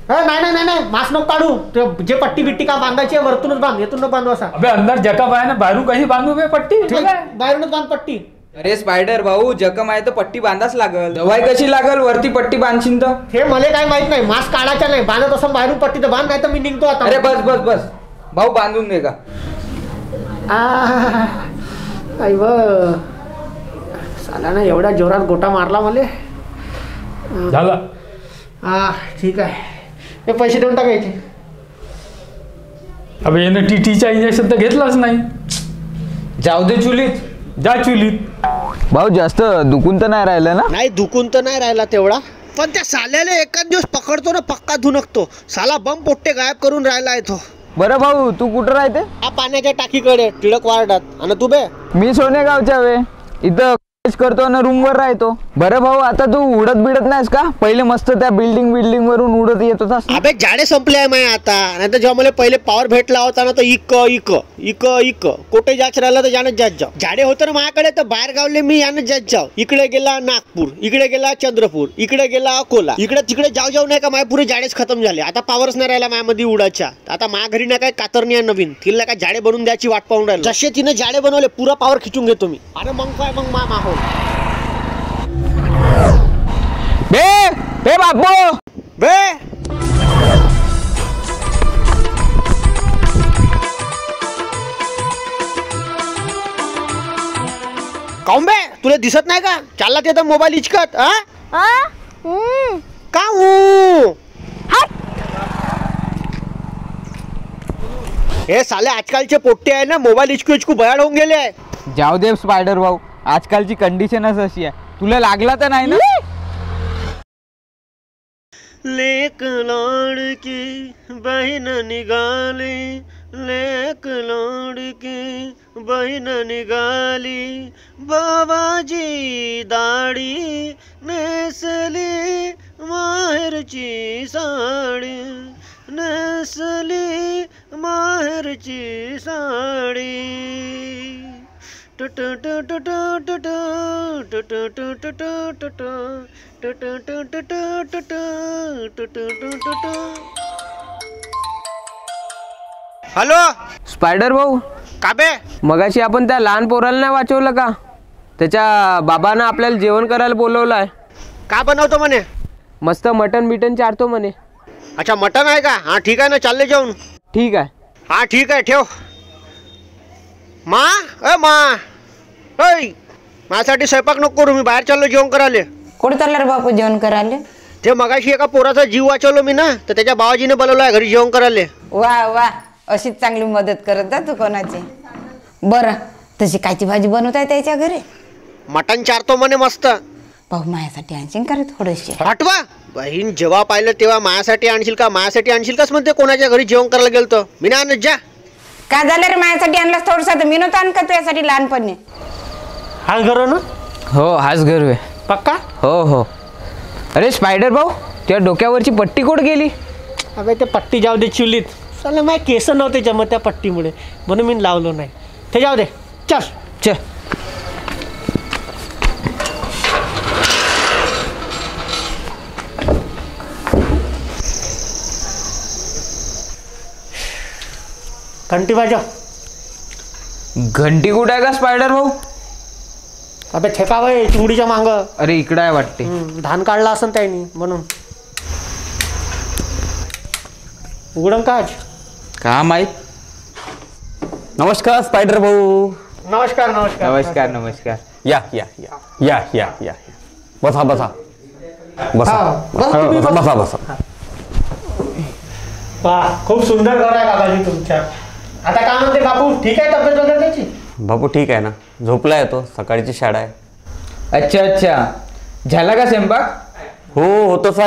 नाही नाही नाही नाही मास्क नको काढू. जे पट्टी बिट्टी का बांधायची वरतूनच बांध, येतून न बांधू असा. अबे अंदर जखम आहे ना, बाहेरून कशी बांधू बे पट्टी? बाहेरूनच बांध पट्टी. अरे स्पायडर भाऊ, जखम आहे तर पट्टी बांधाच लागल. दवाई कशी लागल वरती पट्टी बांधशील तर? हे मला काय माहित नाही. मास्क काढायचा नाही, बांधत असं बाहेरून पट्टी तर बांध, नाही तर मी निघतो आता. अरे बस बस बस भाऊ, बांधून दे का. साला ना एवढ्या जोरात गोटा मारला मला. झाला. ठीक आहे, हे पैसे देऊन टाकायचे. अबे यानं टीटीचा इंजेक्शन तर घेतलाच नाही. जाऊ दे चुलीत, जा चुलीत. भाऊ जास्त दुखून तर नाही राहिलं ना? नाही दुखून तर नाही राहिला तेवढा, पण त्या साल्याला एकाच दिवस पकडतो ना पक्का धुनकतो. साला बम पोट्टे गायब करून राहिला तो. बरं भाऊ, तू कुठं राहते? पाण्याच्या टाकीकडे टिळक वार्डात. आणि तू बे? मी सोनेगावच्या वे इथं करतो ना, रूम वर राहतो. बरं भाऊ, आता तू उडत बिडत नाहीस का? पहिले मस्त त्या बिल्डिंग वरून उडत येत होतास. अबे जाडे संपले आहे माय आता. नाही तर जेव्हा मला पहिले पॉवर भेटला होता ना, तर इक इक इक इक कोठे जाच राहिला तर यानंच जात जाऊ. जाडे होतं ना माझ्याकडे, तर बाहेर गावले मी यानंच जात जाऊ. इकडे गेला नागपूर, इकडे गेला चंद्रपूर, इकडे गेला अकोला, इकडे तिकडे जाऊ नाही का माय पुरे जाडेच खतम झाले. आता पॉवरच नाही राहिला माझ्यामध्ये उडाच्या. आता माझ्या घरी ना काय कातरणी आहे नवीन, तिला काय जाडे बनवून द्यायची वाट पाहून राहिलो. जसे तिने जाडे बनवले पुरा पॉवर खिचून घेतो मी. आणि मग काय मग माहोल बे बापू बे. काऊन बे, तुला दिसत नाही का? चालला ते तर मोबाईल इचकत. का हे साले आजकालचे पोट्टे आहे ना, मोबाईल इचकू इचकू बयाड होऊन गेले आहे. जाऊ दे स्पायडर भाऊ, आजकालची कंडिशनच अशी आहे. तुला लागला तर नाही ना? लेक लाडकी बहीण निघाली, लेक लाडकी बहीण निघाली, बाबाजी दाढी नेसली, माहेरची साडी नेसली, माहेरची साडी. हॅलो स्पायडर भाऊ, का बे? मगाशी आपण त्या लहान पोराला नाही वाचवलं का? त्याच्या बाबानं आपल्याला जेवण करायला बोलवलं आहे. का बनवतो म्हणे? मस्त मटन बिटन चारतो म्हणे. अच्छा मटन आहे का? हा ठीक आहे ना, चालले जेवण. ठीक आहे. हा ठीक आहे, ठेव. मा माझ्यासाठी स्वयंपाक नको करू, मी बाहेर चाललो जेवण करायला. कुठे चालला रे बापू जेवण करायला? ते मगाशी एका पोराचा जीव वाचवलो मी ना, तर त्याच्या बाबाजीने बोलवलाय घरी जेवण करायला. वा वा, अशीच चांगली मदत करत जा तू कोणाची. बरं, तशी कायची भाजी बनवत आहे त्याच्या घरी? मटण चारतो म्हणे मस्त. भाऊ माझ्यासाठी आणशील का रे थोडेसे? हटवा बहीण, जेव्हा पाहिलं तेव्हा माझ्यासाठी आणशील का माझ्यासाठी आणशील काच म्हणते. कोणाच्या घरी जेवण करायला गेलतो मी ना, आणत जा. काय झालं रे, माझ्यासाठी आणलास थोडसा? तर मी नव्हतं आण का तुझ्यासाठी लहानपणी? हाच घर ना? हो हाच घर वे. पक्का? हो हो. अरे स्पायडर भाऊ, त्या डोक्यावरची पट्टी कुठं गेली? अबे ते पट्टी जाऊ दे चुलीत. चला माझे केस नव्हते जमत त्या पट्टीमुळे, म्हणून मी लावलो नाही. ते जाऊ दे, चल चल. घंटी वाजव. घंटी कुठं आहे का स्पायडर भाऊ? अबे ठेकावय चिंगडीच्या मांग. अरे इकडं आहे वाटते. धान काढला असं त्यांनी म्हणून. उघडं काच. का माहित. नमस्कार स्पायडर भाऊ. नमस्कार नमस्कार नमस्कार नमस्कार. या या या या या या बसा बसा बसा बसा बसा बसा. वाह, खूप सुंदर घर आहे काकाजी तुमच्या. आता काय म्हणते बापू, ठीक आहे तब्येत वगैरे त्याची? बापू ठीक आहे ना, झोपला येतो, सकाळची शाळा आहे. अच्छा अच्छा, झाला का स्वयंपाक? हो होतच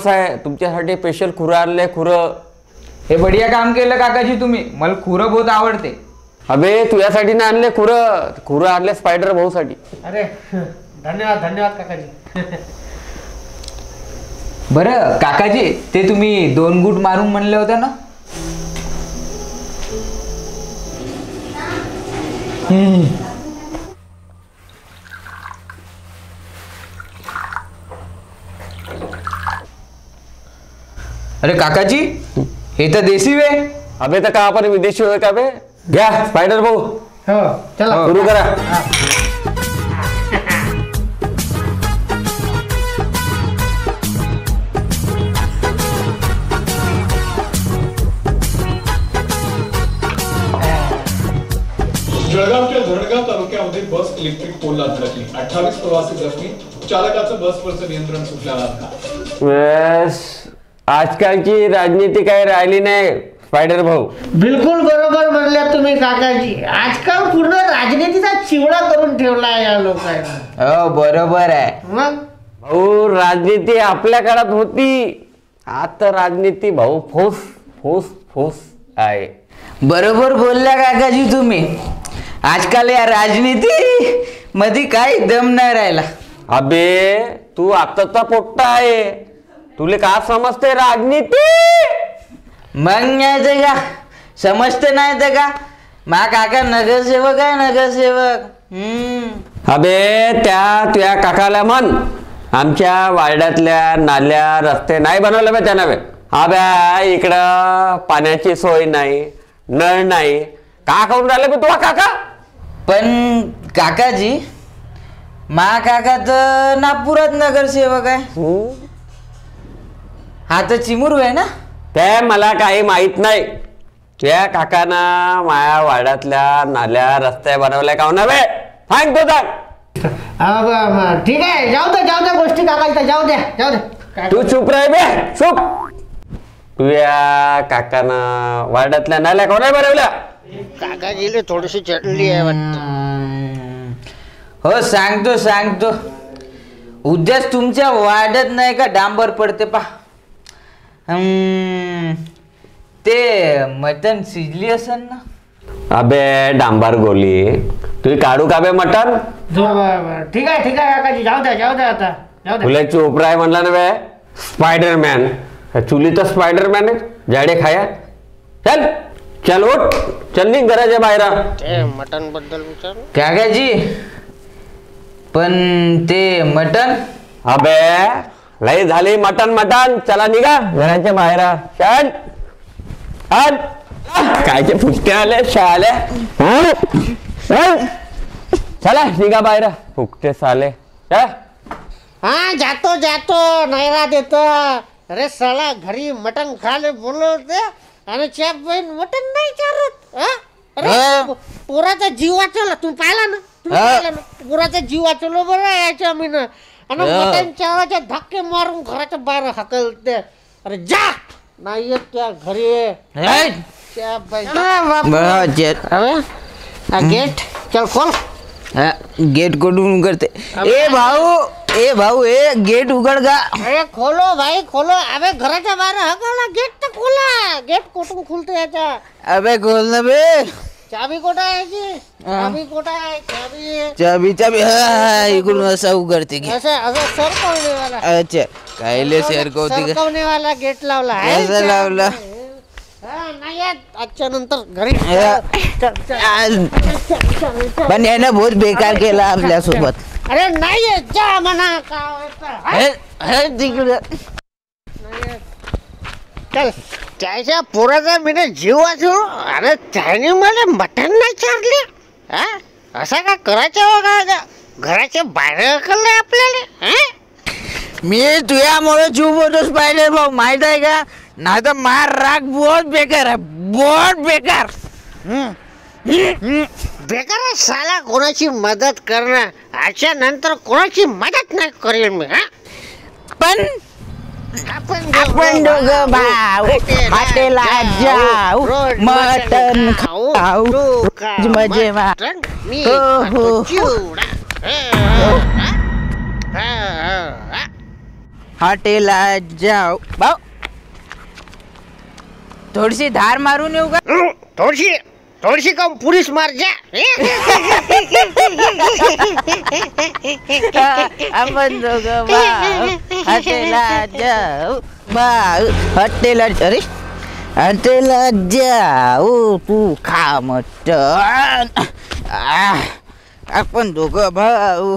आहे तुमच्यासाठी स्पेशल खुरं आणलंय. खुरं. हे बढिया काम केलं काकाजी तुम्ही, मला खुरं बहुत आवडते. अबे तुझ्यासाठी ना आणले खुरं आणले स्पायडर भाऊ साठी. अरे धन्यवाद धन्यवाद काकाजी. बरं काकाजी, ते तुम्ही 2 गुट मारून म्हणले होते ना? अरे काकाजी हे तर देसी वे. अबे तर का आपण विदेशी होय का बे. घ्या स्पायडर भाऊ हो चला सुरू करा. जळगावच्या धरणगाव तालुक्यामध्ये बस इलेक्ट्रिक पोलला धडकली. 28 प्रवासी जखमी. चालकाचं बसवरचं नियंत्रण सुटल्यानं अपघात. बस आजकालची राजनीती काही राहिली नाही स्पायडर भाऊ. बिलकुल बरोबर म्हणल्या तुम्ही काकाजी. आजकाल पूर्ण राजनीतीचा चिवडा करून ठेवला या लोकांना. हो बरोबर आहे. मग भाऊ राजनीती आपल्या काळात होती. आता राजनीती भाऊ फोस फोस फोस आहे. बरोबर बोलल्या काकाजी तुम्ही. आजकाल या राजनीती मध्ये काही दम नाही राहिला. अबे तू आताचा पोट्टा आहे. तुले का समजते राजनीती. मग नाही का समजते नाही तर का मा काका नगरसेवक आहे नगरसेवक. अबे त्या तुझ्या काकाला म्हण आमच्या वाड्यातल्या नाल्या रस्ते नाही बनवले बे त्यानं बे. अबे इकडं पाण्याची सोय नाही नळ नाही. का करून राहिले बे तुझा काका. पण काकाजी मा काका तर नागपुरात नगरसेवक आहे. हा तर चिमुरू आहे ना. ते मला काही माहित नाही. त्या काकाना माया वाड्यातल्या नाल्या रस्ते बनवल्या का ना बे. सांग तू सांग. ठीक आहे जाऊ द्या गोष्टी काकाच्या जाऊ द्या. तू चुप राह बे चुप. तुझ्या काकाना वाड्यातल्या नाल्या कोणा बनवल्या. काकाजीला थोडीशी चढली आहे वाटतं. हो सांगतो उद्याच तुमच्या वाड्यात नाही का डांबर पडते पा. ते मटन शिजली असेल ना. अबे डांबर गोली तुझी काढू का बे मटन. ठीक आहे काकाजी जाऊ द्या आता जाऊ द्या. तुला चुप राय म्हणला ना बे. स्पायडरमॅन चुली तर स्पायडरमॅन आहे. जाडे खाया. चल चल उठ चल निघ घराच्या बाहेर. मटन बद्दल विचार काकाजी पण ते मटन. अबे लई झाली मटन चला निघा घराच्या बाहेर. चल चल. कायचे फुटके आले शाले. चला निघा बाहेर फुकटे साले. हा जातो नाही देत. अरे साला घरी मटन खाले बोलवते आणि चॅप बहीण मटन नाही चालत. अरे पोराचा जीव वाचवला. तुम्ही पाहिला ना पोराचा जीव वाचवला बरं याच्या मीनं. आणि मटन चावाच्या धक्के मारून घराच्या बाहेर हाकलते. अरे जा नाही येत त्या घरी. गेट चल खोल. गेट कडून करते. ए भाऊ ए गेट उघड का. अरे खोलो भाई खोलो. अबे घराच्या बाहेर हकला गेट तर खोला. गेट कुठून खुलते याचा. अबे खोल ना बे. चाबी कुठं आहे याची. चाबी कुठं आहे. चाबी इकडून असं उघडते की. असं सरकवणेवाला. अच्छा कायले सरकवणेवाला गेट लावला असं लावला. नाही येत आजच्या नंतर घरी. पण यानं बहुत बेकार केला आपल्या सोबत. अरे नाही येत जा म्हणा तिकडे. चल त्याच्या पोराचा मी जीव वाचवलो. अरे त्याने मला मटण नाही चारले. असा का करायचं बघा. घराच्या बाहेर हकललंय आपल्याला. मी तुझ्यामुळे चूप होतोच पाहिजे भाऊ माहित आहे का. नाही तर मार राग बहुत बेकार आहे बहुत बेकार. बेकार आहे साला कोणाची मदत करणं. आजच्या नंतर कोणाची मदत नाही करेल मी. पण आपण दोघं भाऊ हॉटेलात जाऊ मटन खाऊ मजे मी हॉटेलात जाऊ भाऊ. थोडीशी धार मारून येऊ का. थोडीशी कम पुलिस मार जा. आपण दोघं भाऊ हॉटेलात जाऊ भाऊ हॉटेलात. अरे हॉटेलात जाऊ तू खा मटन. आपण दोघं भाऊ.